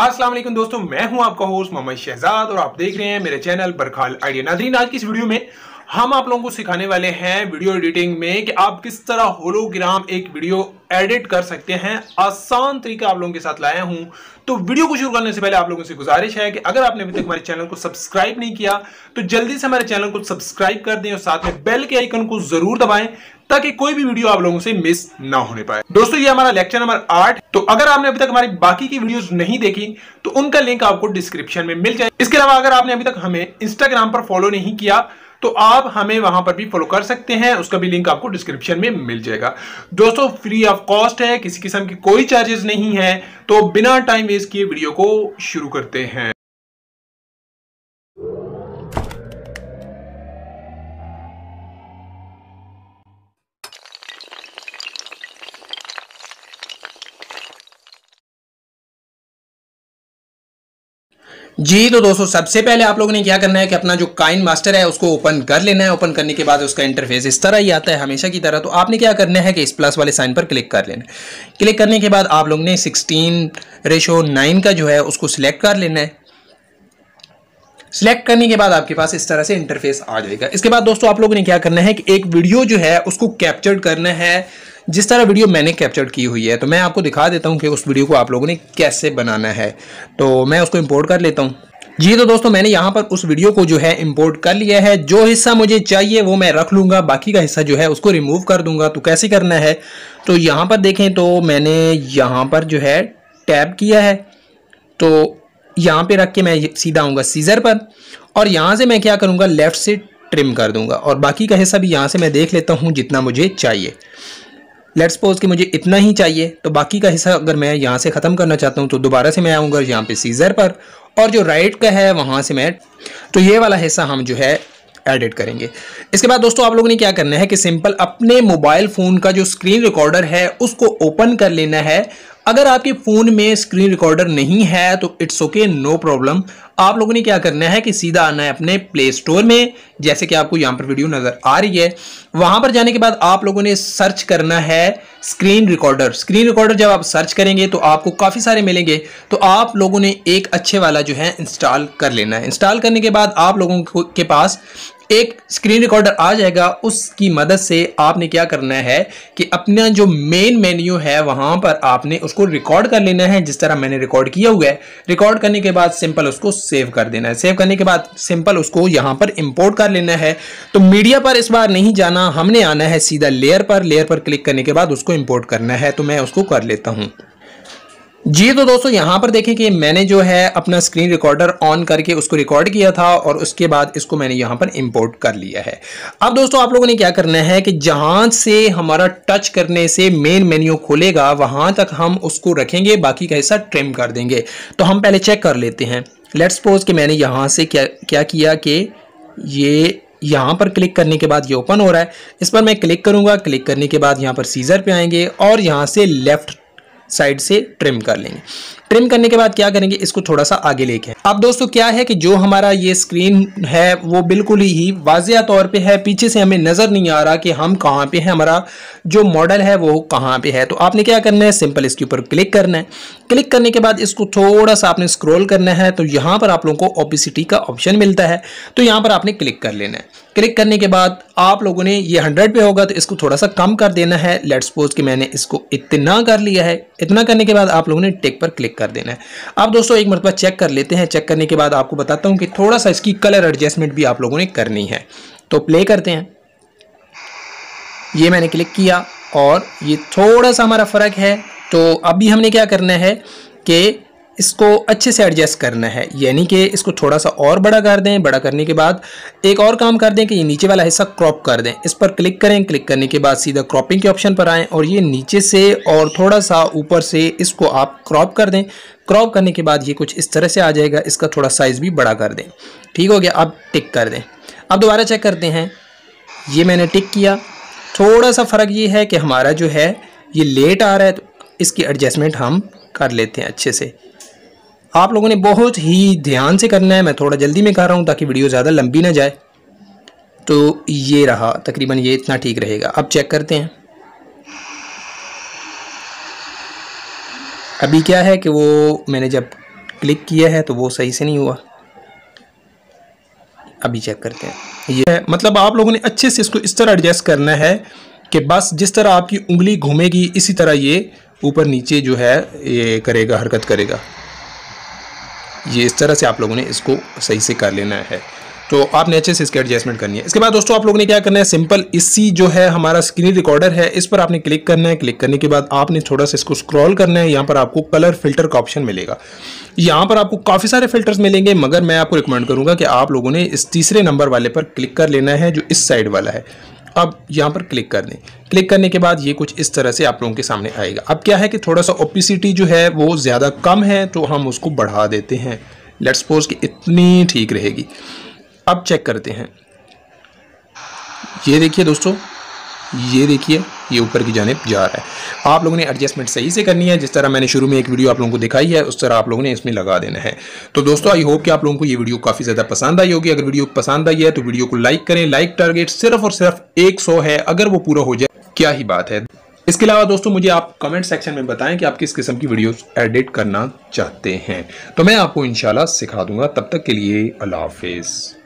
अस्सलाम वालेकुम दोस्तों, मैं हूं आपका होस्ट मोहम्मद शहजाद और आप देख रहे हैं मेरे चैनल बरखाल आइडिया। नाज़रीन, आज की इस वीडियो में हम आप लोगों को सिखाने वाले हैं वीडियो एडिटिंग में कि आप किस तरह होलोग्राम एक वीडियो एडिट कर सकते हैं। आसान तरीका आप लोगों के साथ लाया हूं। तो वीडियो को शुरू करने से पहले आप लोगों से गुजारिश है कि अगर आपने अभी तक हमारे चैनल को सब्सक्राइब नहीं किया तो जल्दी से हमारे चैनल को सब्सक्राइब कर दें और साथ में बेल के आइकन को जरूर दबाएं ताकि कोई भी वीडियो आप लोगों से मिस ना होने पाए। दोस्तों, ये हमारा लेक्चर नंबर 8। तो अगर आपने अभी तक हमारी बाकी की वीडियोस नहीं देखी तो उनका लिंक आपको डिस्क्रिप्शन में मिल जाए। इसके अलावा अगर आपने अभी तक हमें इंस्टाग्राम पर फॉलो नहीं किया तो आप हमें वहां पर भी फॉलो कर सकते हैं, उसका भी लिंक आपको डिस्क्रिप्शन में मिल जाएगा। दोस्तों, फ्री ऑफ कॉस्ट है, किसी किस्म की कोई चार्जेस नहीं है। तो बिना टाइम वेस्ट किए वीडियो को शुरू करते हैं। जी तो दोस्तों, सबसे पहले आप लोगों ने क्या करना है कि अपना जो काइन मास्टर है उसको ओपन कर लेना है। ओपन करने के बाद उसका इंटरफेस इस तरह ही आता है हमेशा की तरह। तो आपने क्या करना है कि इस प्लस वाले साइन पर क्लिक कर लेना है। क्लिक करने के बाद आप लोगों ने 16:9 का जो है उसको सिलेक्ट कर लेना है। सिलेक्ट करने के बाद आपके पास इस तरह से इंटरफेस आ जाएगा। इसके बाद दोस्तों आप लोगों ने क्या करना है कि एक वीडियो जो है उसको कैप्चर करना है, जिस तरह वीडियो मैंने कैप्चर की हुई है। तो मैं आपको दिखा देता हूं कि उस वीडियो को आप लोगों ने कैसे बनाना है। तो मैं उसको इंपोर्ट कर लेता हूं। जी तो दोस्तों, मैंने यहाँ पर उस वीडियो को जो है इंपोर्ट कर लिया है। जो हिस्सा मुझे चाहिए वो मैं रख लूँगा, बाकी का हिस्सा जो है उसको रिमूव कर दूंगा। तो कैसे करना है, तो यहाँ पर देखें तो मैंने यहाँ पर जो है टैब किया है। तो यहाँ पे रख के मैं सीधा आऊँगा सीजर पर और यहाँ से मैं क्या करूँगा, लेफ्ट से ट्रिम कर दूंगा और बाकी का हिस्सा भी यहाँ से मैं देख लेता हूँ जितना मुझे चाहिए। लेट्स सपोज कि मुझे इतना ही चाहिए, तो बाकी का हिस्सा अगर मैं यहाँ से ख़त्म करना चाहता हूँ तो दोबारा से मैं आऊँगा यहाँ पे सीजर पर और जो राइट का है वहाँ से मैं, तो ये वाला हिस्सा हम जो है एडिट करेंगे। इसके बाद दोस्तों आप लोगों ने क्या करना है कि सिंपल अपने मोबाइल फ़ोन का जो स्क्रीन रिकॉर्डर है उसको ओपन कर लेना है। अगर आपके फ़ोन में स्क्रीन रिकॉर्डर नहीं है तो इट्स ओके, नो प्रॉब्लम। आप लोगों ने क्या करना है कि सीधा आना है अपने प्ले स्टोर में, जैसे कि आपको यहाँ पर वीडियो नज़र आ रही है। वहाँ पर जाने के बाद आप लोगों ने सर्च करना है स्क्रीन रिकॉर्डर। स्क्रीन रिकॉर्डर जब आप सर्च करेंगे तो आपको काफ़ी सारे मिलेंगे। तो आप लोगों ने एक अच्छे वाला जो है इंस्टॉल कर लेना है। इंस्टॉल करने के बाद आप लोगों के पास एक स्क्रीन रिकॉर्डर आ जाएगा। उसकी मदद से आपने क्या करना है कि अपना जो मेन मेन्यू है वहाँ पर आपने उसको रिकॉर्ड कर लेना है, जिस तरह मैंने रिकॉर्ड किया हुआ है। रिकॉर्ड करने के बाद सिंपल उसको सेव कर देना है। सेव करने के बाद सिंपल उसको यहाँ पर इंपोर्ट कर लेना है। तो मीडिया पर इस बार नहीं जाना, हमने आना है सीधा लेयर पर। लेयर पर क्लिक करने के बाद उसको इंपोर्ट करना है। तो मैं उसको कर लेता हूँ। जी तो दोस्तों, यहाँ पर देखें कि मैंने जो है अपना स्क्रीन रिकॉर्डर ऑन करके उसको रिकॉर्ड किया था और उसके बाद इसको मैंने यहाँ पर इंपोर्ट कर लिया है। अब दोस्तों आप लोगों ने क्या करना है कि जहाँ से हमारा टच करने से मेन मेन्यू खुलेगा वहाँ तक हम उसको रखेंगे, बाकी का हिस्सा ट्रिम कर देंगे। तो हम पहले चेक कर लेते हैं। लेट्स सपोज कि मैंने यहाँ से क्या किया कि ये यहाँ पर क्लिक करने के बाद ये ओपन हो रहा है। इस पर मैं क्लिक करूँगा। क्लिक करने के बाद यहाँ पर सीजर पे आएंगे और यहाँ से लेफ्ट साइड से ट्रिम कर लेंगे। ट्रिम करने के बाद क्या करेंगे, इसको थोड़ा सा आगे लेके। अब दोस्तों क्या है कि जो हमारा ये स्क्रीन है वो बिल्कुल ही वाज़िया तौर पे है, पीछे से हमें नज़र नहीं आ रहा कि हम कहाँ पे हैं, हमारा जो मॉडल है वो कहाँ पे है। तो आपने क्या करना है, सिंपल इसके ऊपर क्लिक करना है। क्लिक करने के बाद इसको थोड़ा सा आपने स्क्रॉल करना है। तो यहाँ पर आप लोगों को ओपेसिटी का ऑप्शन मिलता है, तो यहाँ पर आपने क्लिक कर लेना है। क्लिक करने के बाद आप लोगों ने ये 100 पे होगा तो इसको थोड़ा सा कम कर देना है। लेट्स सपोज कि मैंने इसको इतना कर लिया है। इतना करने के बाद आप लोगों ने टिक पर क्लिक कर देना है। अब दोस्तों एक मरतबा चेक कर लेते हैं। चेक करने के बाद आपको बताता हूं कि थोड़ा सा इसकी कलर एडजस्टमेंट भी आप लोगों ने करनी है। तो प्ले करते हैं। ये मैंने क्लिक किया और ये थोड़ा सा हमारा फ़र्क है। तो अभी हमने क्या करना है कि इसको अच्छे से एडजस्ट करना है, यानी कि इसको थोड़ा सा और बड़ा कर दें। बड़ा करने के बाद एक और काम कर दें कि ये नीचे वाला हिस्सा क्रॉप कर दें। इस पर क्लिक करें। क्लिक करने के बाद सीधा क्रॉपिंग के ऑप्शन पर आएँ और ये नीचे से और थोड़ा सा ऊपर से इसको आप क्रॉप कर दें। क्रॉप करने के बाद ये कुछ इस तरह से आ जाएगा। इसका थोड़ा साइज़ भी बड़ा कर दें। ठीक हो गया। अब टिक कर दें। अब दोबारा चेक करते हैं। ये मैंने टिक किया। थोड़ा सा फ़र्क ये है कि हमारा जो है ये लेट आ रहा है, तो इसकी एडजस्टमेंट हम कर लेते हैं अच्छे से। आप लोगों ने बहुत ही ध्यान से करना है। मैं थोड़ा जल्दी में कर रहा हूँ ताकि वीडियो ज़्यादा लंबी ना जाए। तो ये रहा, तकरीबन ये इतना ठीक रहेगा। अब चेक करते हैं। अभी क्या है कि वो मैंने जब क्लिक किया है तो वो सही से नहीं हुआ। अभी चेक करते हैं। ये मतलब आप लोगों ने अच्छे से इसको इस तरह एडजस्ट करना है कि बस जिस तरह आपकी उंगली घूमेगी इसी तरह ये ऊपर नीचे जो है ये करेगा, हरकत करेगा। ये इस तरह से आप लोगों ने इसको सही से कर लेना है। तो आपने अच्छे से इसकी एडजस्टमेंट करनी है। इसके बाद दोस्तों आप लोगों ने क्या करना है, सिंपल इसी जो है हमारा स्क्रीन रिकॉर्डर है, इस पर आपने क्लिक करना है। क्लिक करने के बाद आपने थोड़ा सा इसको स्क्रॉल करना है। यहाँ पर आपको कलर फिल्टर का ऑप्शन मिलेगा। यहाँ पर आपको काफ़ी सारे फिल्टर्स मिलेंगे, मगर मैं आपको रिकमेंड करूँगा कि आप लोगों ने इस तीसरे नंबर वाले पर क्लिक कर लेना है जो इस साइड वाला है। अब यहाँ पर क्लिक कर दें। क्लिक करने के बाद ये कुछ इस तरह से आप लोगों के सामने आएगा। अब क्या है कि थोड़ा सा ओपेसिटी जो है वो ज़्यादा कम है, तो हम उसको बढ़ा देते हैं। लेट्स सपोज कि इतनी ठीक रहेगी। अब चेक करते हैं। ये देखिए दोस्तों, ये देखिए ये ऊपर की जानिब जा रहा है। आप लोगों ने एडजस्टमेंट सही से करनी है, जिस तरह मैंने शुरू में एक वीडियो आप लोगों को दिखाई है उस तरह आप लोगों ने इसमें लगा देना है। तो दोस्तों आई होप कि आप लोगों को ये वीडियो काफ़ी ज़्यादा पसंद आई होगी। अगर वीडियो पसंद आई है तो वीडियो को लाइक करें। लाइक टारगेट सिर्फ और सिर्फ 100 है, अगर वो पूरा हो जाए क्या ही बात है। इसके अलावा दोस्तों मुझे आप कमेंट सेक्शन में बताएं कि आप किस किस्म की वीडियोस एडिट करना चाहते हैं, तो मैं आपको इंशाल्लाह सिखा दूंगा। तब तक के लिए अल्लाह हाफिज़।